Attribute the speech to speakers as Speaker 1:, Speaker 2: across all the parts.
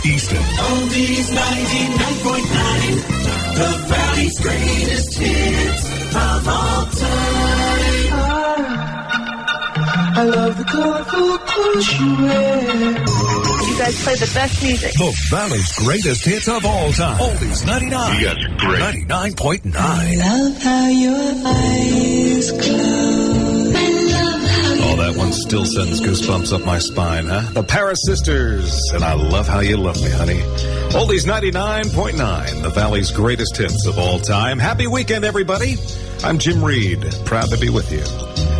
Speaker 1: Easton.
Speaker 2: Oldies 99.9, the Valley's greatest hits of all time.
Speaker 3: I love the colorful clothes you wear.
Speaker 4: You guys play the best music.
Speaker 1: The Valley's greatest hits of all time. Oldies 99.
Speaker 5: You guys are great.
Speaker 1: 99.9.
Speaker 3: I love how your eyes close. I love how
Speaker 6: Oh, that one still sends goosebumps up my spine, huh? The Paris Sisters, and I love how you love me, honey. Oldies 99.9, the Valley's greatest hits of all time. Happy weekend, everybody. I'm Jim Reid, proud to be with you.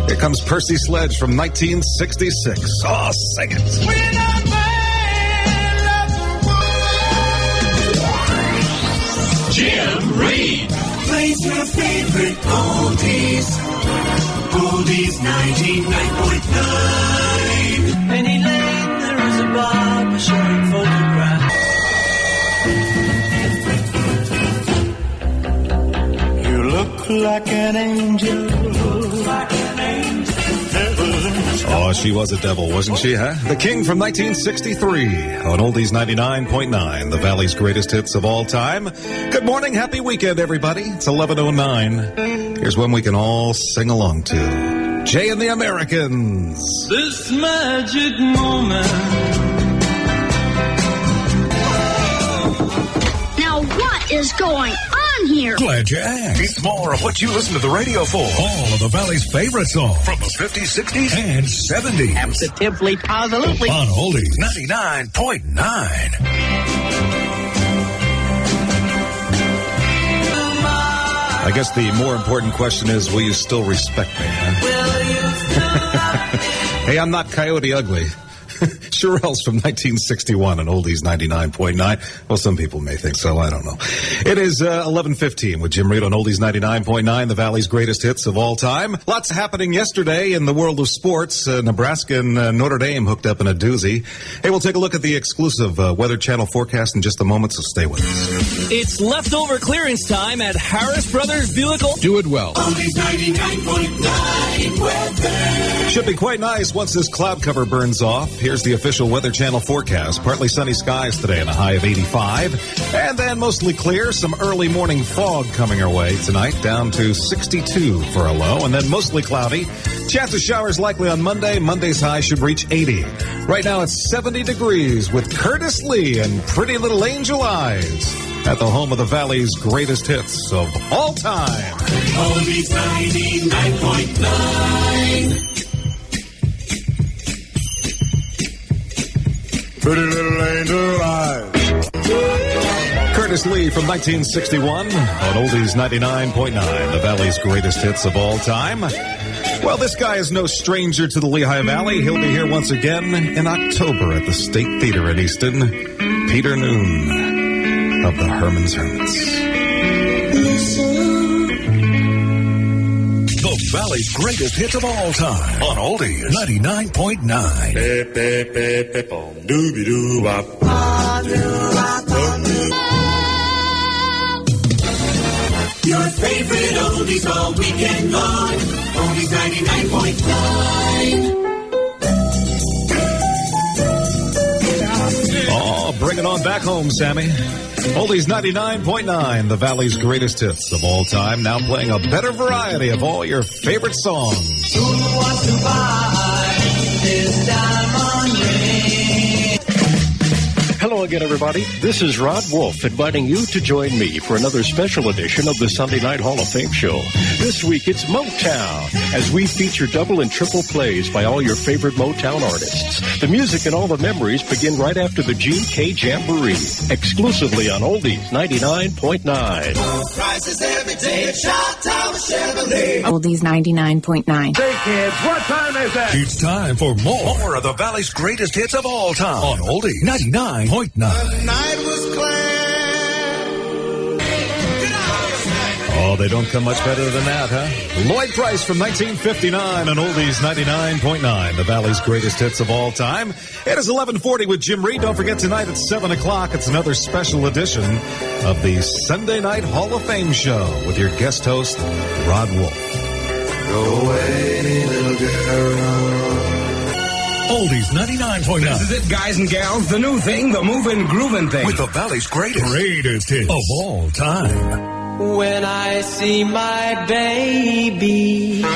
Speaker 6: Here comes Percy Sledge from 1966. Oh, sing it.
Speaker 2: Jim Reid plays your favorite oldies. Oldies 99.9.
Speaker 7: Penny Lane, there is a barber showing photographs.
Speaker 8: You look like an angel.
Speaker 6: Oh, she was a devil, wasn't she, huh? The King from 1963 on Oldies 99.9, the Valley's greatest hits of all time. Good morning, happy weekend, everybody. It's 11:09. Here's one we can all sing along to. Jay and the Americans.
Speaker 7: This magic moment.
Speaker 9: Now what is going on here?
Speaker 1: Glad you asked. It's more of what you listen to the radio for. All of the Valley's favorite songs from the 50s, 60s, and 70s.
Speaker 7: Absolutely, positively.
Speaker 1: On Oldies 99.9.
Speaker 6: I guess the more important question is, will you still respect me, huh? Hey, I'm not Coyote Ugly. Shirelles from 1961 on Oldies 99.9. Well, some people may think so. I don't know. It is 11:15 with Jim Reid on Oldies 99.9, the Valley's greatest hits of all time. Lots happening yesterday in the world of sports. Nebraska and Notre Dame hooked up in a doozy. Hey, we'll take a look at the exclusive Weather Channel forecast in just a moment, so stay with us.
Speaker 7: It's leftover clearance time at Harris Brothers Vehicle.
Speaker 1: Do it well.
Speaker 2: Oldies 99.9 weather.
Speaker 6: Should be quite nice once this cloud cover burns off. Here's the official Weather Channel forecast. Partly sunny skies today and a high of 85. And then mostly clear. Some early morning fog coming our way tonight, down to 62 for a low. And then mostly cloudy. Chance of showers likely on Monday. Monday's high should reach 80. Right now it's 70 degrees with Curtis Lee and Pretty Little Angel Eyes at the home of the Valley's greatest hits of all time.
Speaker 2: Oldies 99.9.
Speaker 8: Pretty little angel eyes.
Speaker 6: Curtis Lee from 1961 on Oldies 99.9, the Valley's greatest hits of all time. Well, this guy is no stranger to the Lehigh Valley. He'll be here once again in October at the State Theater in Easton. Peter Noon of the Herman's Hermits.
Speaker 1: The Valley's greatest hits of all time on Oldies 99.9.
Speaker 2: Your favorite oldies all weekend long. Oldies 99.9.
Speaker 6: Oh, bring it on back home, Sammy. Oldies 99.9, the Valley's greatest hits of all time. Now playing a better variety of all your favorite songs.
Speaker 7: Who wants to buy this diamond ring?
Speaker 10: Hello again, everybody. This is Rod Wolf inviting you to join me for another special edition of the Sunday Night Hall of Fame show. This week, it's Motown, as we feature double and triple plays by all your favorite Motown artists. The music and all the memories begin right after the Gene K. Jamboree, exclusively on Oldies 99.9.
Speaker 2: Prices every day at Chi-Town Chevrolet.
Speaker 4: Oldies 99.9.
Speaker 8: Say, kids, what time is it?
Speaker 1: It's time for more of the Valley's greatest hits of all time on Oldies 99.9.
Speaker 2: The night was clear.
Speaker 6: Oh, they don't come much better than that, huh? Lloyd Price from 1959 on Oldies 99.9, the Valley's greatest hits of all time. It is 11:40 with Jim Reid. Don't forget, tonight at 7 o'clock, it's another special edition of the Sunday Night Hall of Fame show with your guest host, Rod Wolf.
Speaker 8: Go away, little girl.
Speaker 1: Oldies 99.9.
Speaker 5: This is it, guys and gals. The new thing, the moving, grooving thing.
Speaker 1: With the Valley's greatest hits of all time.
Speaker 7: When I see my baby.
Speaker 1: The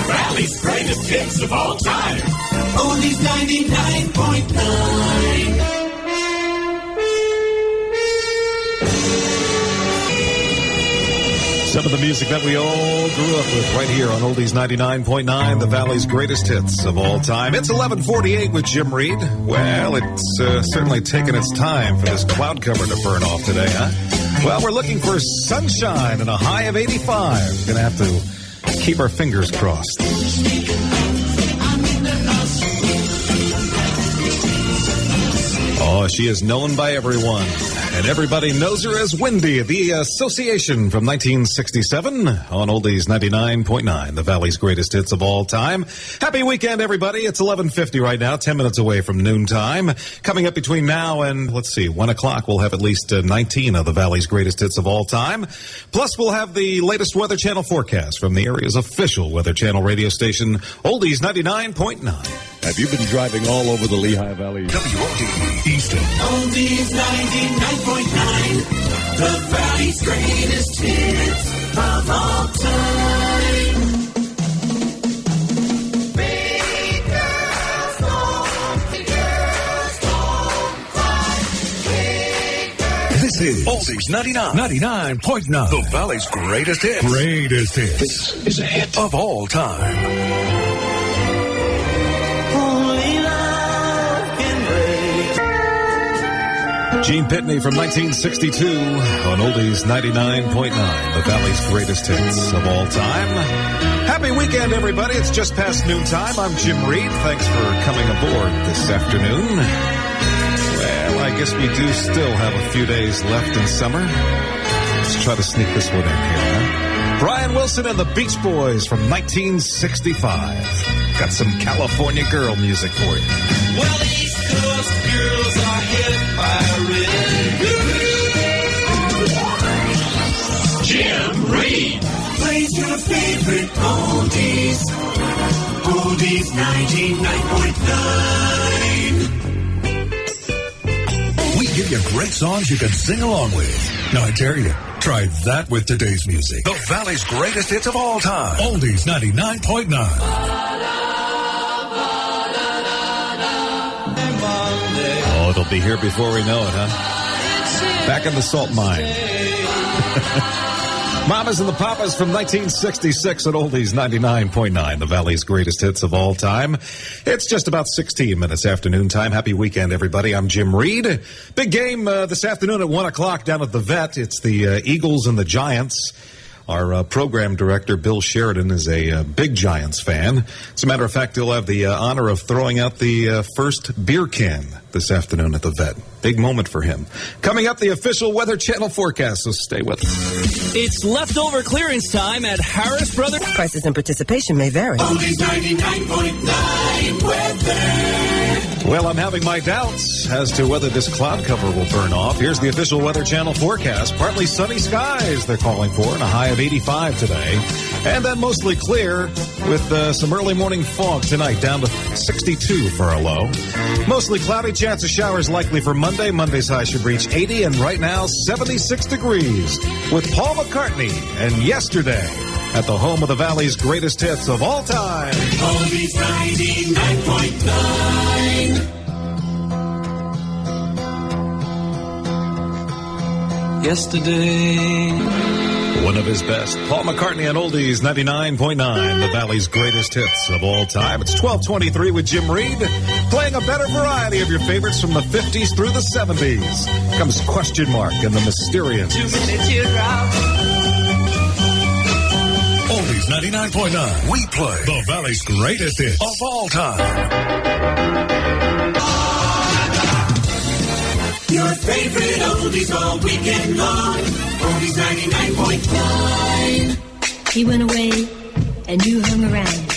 Speaker 1: Valley's greatest hits of all time.
Speaker 2: Oldies 99.9.
Speaker 6: Some of the music that we all grew up with right here on Oldies 99.9, the Valley's greatest hits of all time. It's 11:48 with Jim Reid. Well, it's certainly taken its time for this cloud cover to burn off today, huh? Well, we're looking for sunshine and a high of 85. Gonna have to keep our fingers crossed. Oh, she is known by everyone. And everybody knows her as Wendy, the Association from 1967 on Oldies 99.9, the Valley's greatest hits of all time. Happy weekend, everybody. It's 11:50 right now, 10 minutes away from noontime. Coming up between now and, 1 o'clock, we'll have at least 19 of the Valley's greatest hits of all time. Plus, we'll have the latest Weather Channel forecast from the area's official Weather Channel radio station, Oldies 99.9.
Speaker 10: Have you been driving all over the Lehigh Valley?
Speaker 1: WODE, Easton.
Speaker 2: Oldies 99.9. The Valley's greatest hits of all time. Big girls don't cry. Big girls.
Speaker 1: This is Oldies 99.9. The Valley's greatest hits. Greatest hits.
Speaker 10: This is a hit
Speaker 1: of all time.
Speaker 6: Gene Pitney from 1962 on Oldies 99.9, the Valley's greatest hits of all time. Happy weekend, everybody. It's just past noontime. I'm Jim Reid. Thanks for coming aboard this afternoon. Well, I guess we do still have a few days left in summer. Let's try to sneak this one in here, huh? Brian Wilson and the Beach Boys from 1965. Got some California girl music for you.
Speaker 2: Well, East Coast girls are hit by rhythm.
Speaker 1: Jim Reid
Speaker 2: plays your favorite oldies. Oldies 99.9.
Speaker 1: We give you great songs you can sing along with. Now, I dare you, try that with today's music. The Valley's greatest hits of all time. Oldies 99.9.
Speaker 6: Oh, it'll be here before we know it, huh? Back in the salt mine. Mamas and the Papas from 1966 at Oldies 99.9, the Valley's greatest hits of all time. It's just about 16 minutes after noontime. Happy weekend, everybody. I'm Jim Reid. Big game this afternoon at 1 o'clock down at the Vet. It's the Eagles and the Giants. Our program director, Bill Sheridan, is a big Giants fan. As a matter of fact, he'll have the honor of throwing out the first beer can this afternoon at the Vet. Big moment for him. Coming up, the official Weather Channel forecast, so stay with us.
Speaker 11: It's leftover clearance time at Harris Brothers.
Speaker 12: Prices and participation may vary.
Speaker 2: Oldies 99.9 weather.
Speaker 6: Well, I'm having my doubts as to whether this cloud cover will burn off. Here's the official Weather Channel forecast. Partly sunny skies they're calling for, and a high of 85 today. And then mostly clear with some early morning fog tonight, down to 62 for a low. Mostly cloudy, chance of showers likely for Monday. Monday's high should reach 80, and right now 76 degrees with Paul McCartney and Yesterday at the home of the Valley's greatest hits of all time.
Speaker 2: Oldies 99.9.
Speaker 7: Yesterday.
Speaker 6: One of his best. Paul McCartney on Oldies 99.9, the Valley's greatest hits of all time. It's 12:23 with Jim Reid, playing a better variety of your favorites from the 50s through the 70s. Comes Question Mark and the Mysterians.
Speaker 7: 2 minute teardrop.
Speaker 1: Oldies 99.9. We play the Valley's greatest hits of all time.
Speaker 2: Your favorite oldies all weekend long. Oldies 99.9.
Speaker 13: He went away and you hung around.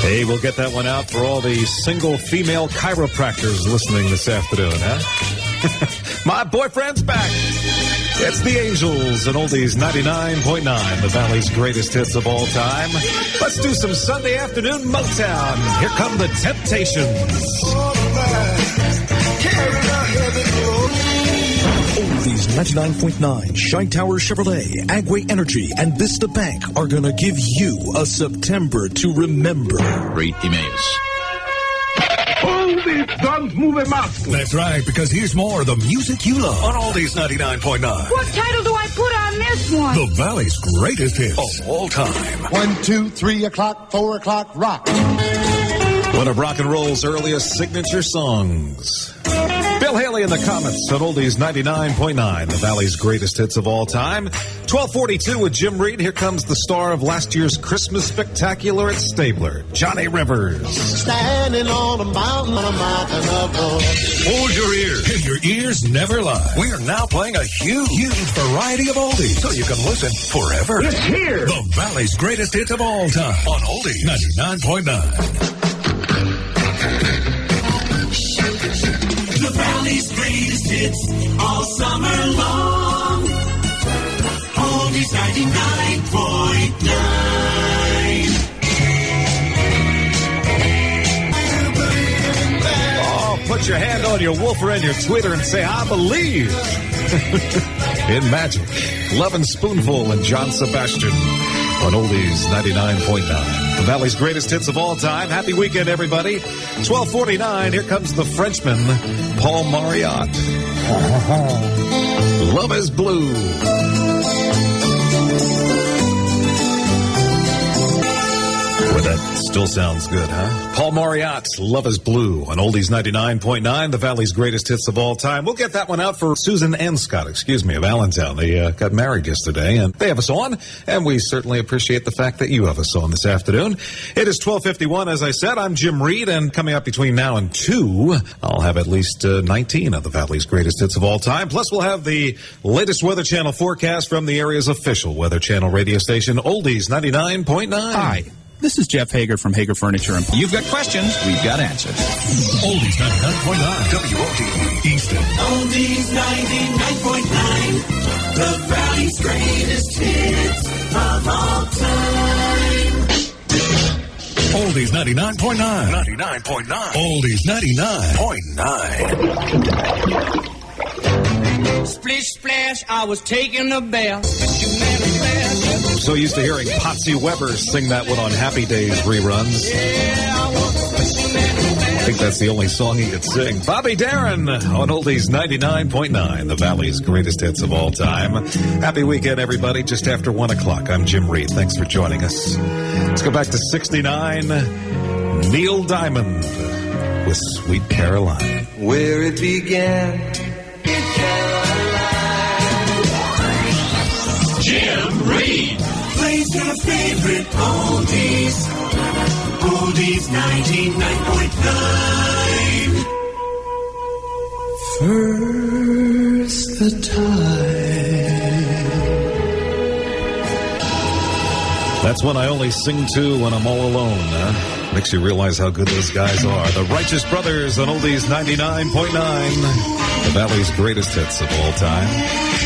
Speaker 6: Hey, we'll get that one out for all the single female chiropractors listening this afternoon, huh? My boyfriend's back. It's the Angels and Oldies 99.9, the Valley's greatest hits of all time. Let's do some Sunday afternoon Motown. Here come the Temptations.
Speaker 14: Oldies 99.9, Shine Tower Chevrolet, Agway Energy, and Vista Bank are going to give you a September to remember.
Speaker 15: Great emails.
Speaker 5: Oldies, don't move a mask.
Speaker 1: That's right, because here's more of the music you love on Oldies 99.9.
Speaker 9: What title do I put on this one?
Speaker 1: The Valley's greatest hits of all time.
Speaker 16: 1, 2, 3 o'clock, 4 o'clock, rock.
Speaker 6: One of rock and roll's earliest signature songs. Bill Haley in the comments on Oldies 99.9, the Valley's greatest hits of all time. 12:42 with Jim Reid. Here comes the star of last year's Christmas Spectacular at Stabler, Johnny Rivers.
Speaker 2: Standing on a mountain of gold.
Speaker 1: Hold your ears. And your ears never lie. We are now playing a huge variety of oldies, so you can listen forever.
Speaker 5: It's here.
Speaker 1: The Valley's greatest hits of all time on Oldies 99.9.
Speaker 2: The Valley's greatest hits all summer long. Oldies 99.9.
Speaker 6: Oh, put your hand on your woofer and your tweeter and say, I believe. In magic. Love and Spoonful and John Sebastian on Oldies 99.9. The Valley's greatest hits of all time. Happy weekend, everybody. 12:49. Here comes the Frenchman, Paul Marriott. Love is Blue. Well, that still sounds good, huh? Paul Marriott, Love is Blue on Oldies 99.9, the Valley's greatest hits of all time. We'll get that one out for Susan and Scott, of Allentown. They got married yesterday, and they have us on, and we certainly appreciate the fact that you have us on this afternoon. It is 12:51, as I said. I'm Jim Reid, and coming up between now and 2, I'll have at least 19 of the Valley's greatest hits of all time. Plus, we'll have the latest Weather Channel forecast from the area's official Weather Channel radio station, Oldies 99.9.
Speaker 17: Hi. This is Jeff Hager from Hager Furniture. You've got questions, we've got answers.
Speaker 1: Oldies 99.9, WODE, Easton.
Speaker 2: Oldies 99.9, the Valley's greatest hits of all time.
Speaker 1: Oldies 99.9, 99.9, Oldies 99.9.
Speaker 7: Splish splash, I was taking a bath.
Speaker 6: I'm so used to hearing Patsy Weber sing that one on Happy Days reruns. I think that's the only song he could sing. Bobby Darin on Oldies 99.9, the Valley's greatest hits of all time. Happy weekend, everybody. Just after 1 o'clock. I'm Jim Reid. Thanks for joining us. Let's go back to 69. Neil Diamond with Sweet Caroline.
Speaker 18: Where it began.
Speaker 2: Jim Reid plays your favorite oldies. Oldies 99.9.
Speaker 18: First the time.
Speaker 6: That's one I only sing to when I'm all alone. Makes you realize how good those guys are. The Righteous Brothers on Oldies 99.9. The Valley's greatest hits of all time.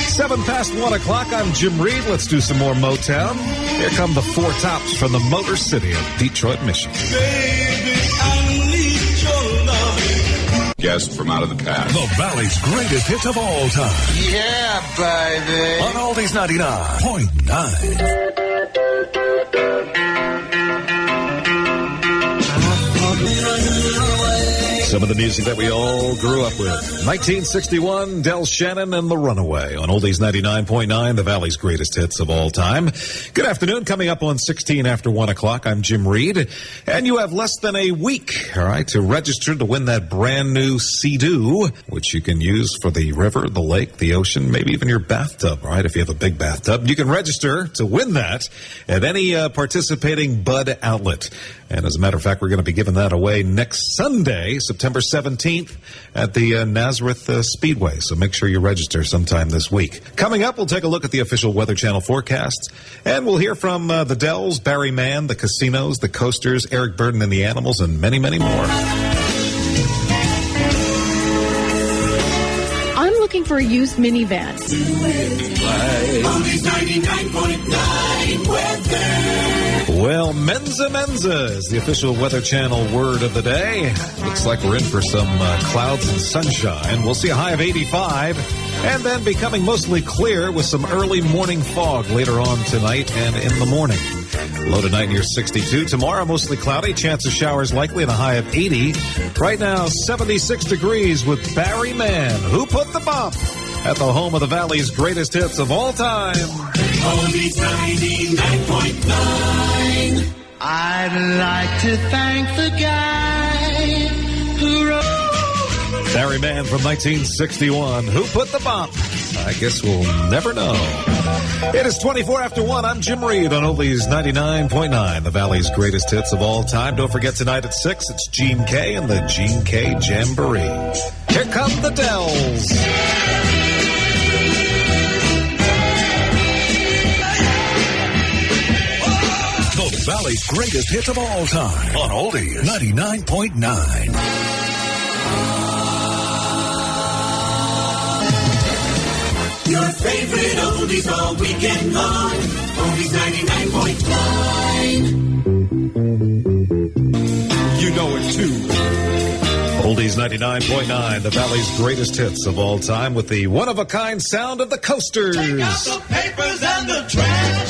Speaker 6: 7 past 1 o'clock. I'm Jim Reid. Let's do some more Motown. Here come the Four Tops from the Motor City of Detroit, Michigan.
Speaker 2: Baby, I need your love.
Speaker 15: Guest from out of the past.
Speaker 1: The Valley's greatest hits of all time.
Speaker 18: Yeah, baby.
Speaker 1: On Oldies 99.9.
Speaker 6: Some of the music that we all grew up with. 1961, Del Shannon and The Runaway on Oldies 99.9, the Valley's greatest hits of all time. Good afternoon. Coming up on 16 after 1 o'clock, I'm Jim Reid. And you have less than a week, all right, to register to win that brand new Sea-Doo, which you can use for the river, the lake, the ocean, maybe even your bathtub, all right, if you have a big bathtub. You can register to win that at any participating Bud outlet. And as a matter of fact, we're going to be giving that away next Sunday, September 17th, at the Nazareth Speedway. So make sure you register sometime this week. Coming up, we'll take a look at the official Weather Channel forecasts, and we'll hear from the Dells, Barry Mann, the Casinos, the Coasters, Eric Burden and the Animals, and many, many more.
Speaker 19: looking for a used minivan.
Speaker 2: Oldies 99.9 weather.
Speaker 6: Well, Menza is the official Weather Channel word of the day. Looks like we're in for some clouds and sunshine. We'll see a high of 85, and then becoming mostly clear with some early morning fog later on tonight and in the morning. Low tonight near 62. Tomorrow, mostly cloudy. Chance of showers likely and a high of 80. Right now, 76 degrees with Barry Mann. Who put the bump? At the home of the Valley's greatest hits of all time.
Speaker 2: Oldies 99.9.
Speaker 7: I'd like to thank the guy who wrote...
Speaker 6: Barry Mann from 1961. Who put the bump? I guess we'll never know. It is 24 after 1. I'm Jim Reid on Oldies 99.9, the Valley's greatest hits of all time. Don't forget tonight at 6, it's Gene K and the Gene K Jamboree. Here come the Dells.
Speaker 1: The Valley's greatest hits of all time on Oldies 99.9.
Speaker 2: Your favorite oldies all weekend long. Oldies 99.9.
Speaker 5: You know it too.
Speaker 6: Oldies 99.9, the Valley's greatest hits of all time with the one-of-a-kind sound of the Coasters.
Speaker 2: Take out the papers and the trash.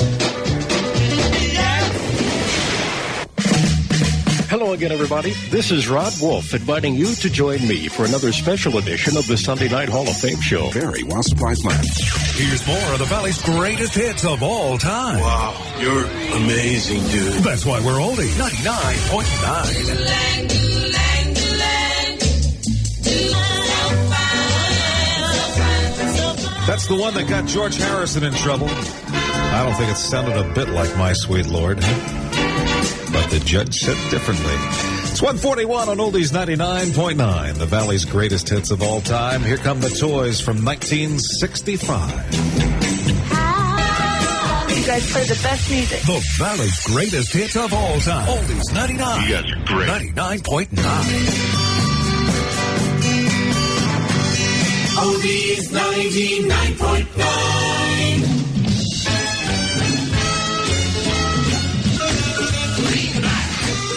Speaker 10: Hello again, everybody. This is Rod Wolf inviting you to join me for another special edition of the Sunday Night Hall of Fame show.
Speaker 14: Barry, while supplies last.
Speaker 1: Here's more of the Valley's greatest hits of all time.
Speaker 8: Wow, you're amazing, dude.
Speaker 1: That's why we're Oldies 99.9.
Speaker 6: That's the one that got George Harrison in trouble. I don't think it sounded a bit like My Sweet Lord. But the judge said differently. It's 141 on Oldies 99.9, the Valley's greatest hits of all time. Here come the Toys from 1965.
Speaker 4: You guys play the best music.
Speaker 1: The Valley's greatest hits of all time. Oldies 99.
Speaker 8: You guys are great.
Speaker 1: 99.9.
Speaker 2: Oldies 99.9.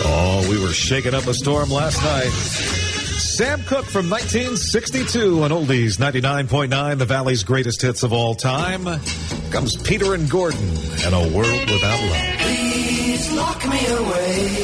Speaker 6: Oh, we were shaking up a storm last night. Sam Cooke from 1962 on Oldies 99.9, the Valley's greatest hits of all time. Comes Peter and Gordon and A World Without Love.
Speaker 2: Please lock me away.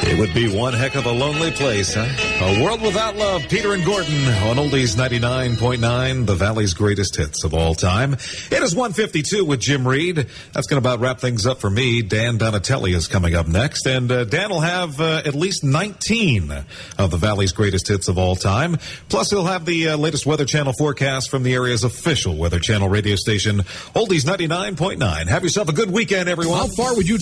Speaker 6: It would be one heck of a lonely place, huh? A World Without Love, Peter and Gordon on Oldies 99.9, the Valley's greatest hits of all time. It is 1:52 with Jim Reid. That's going to about wrap things up for me. Dan Donatelli is coming up next, and Dan will have at least 19 of the Valley's greatest hits of all time. Plus, he'll have the latest Weather Channel forecast from the area's official Weather Channel radio station, Oldies 99.9. Have yourself a good weekend, everyone.
Speaker 14: How far would you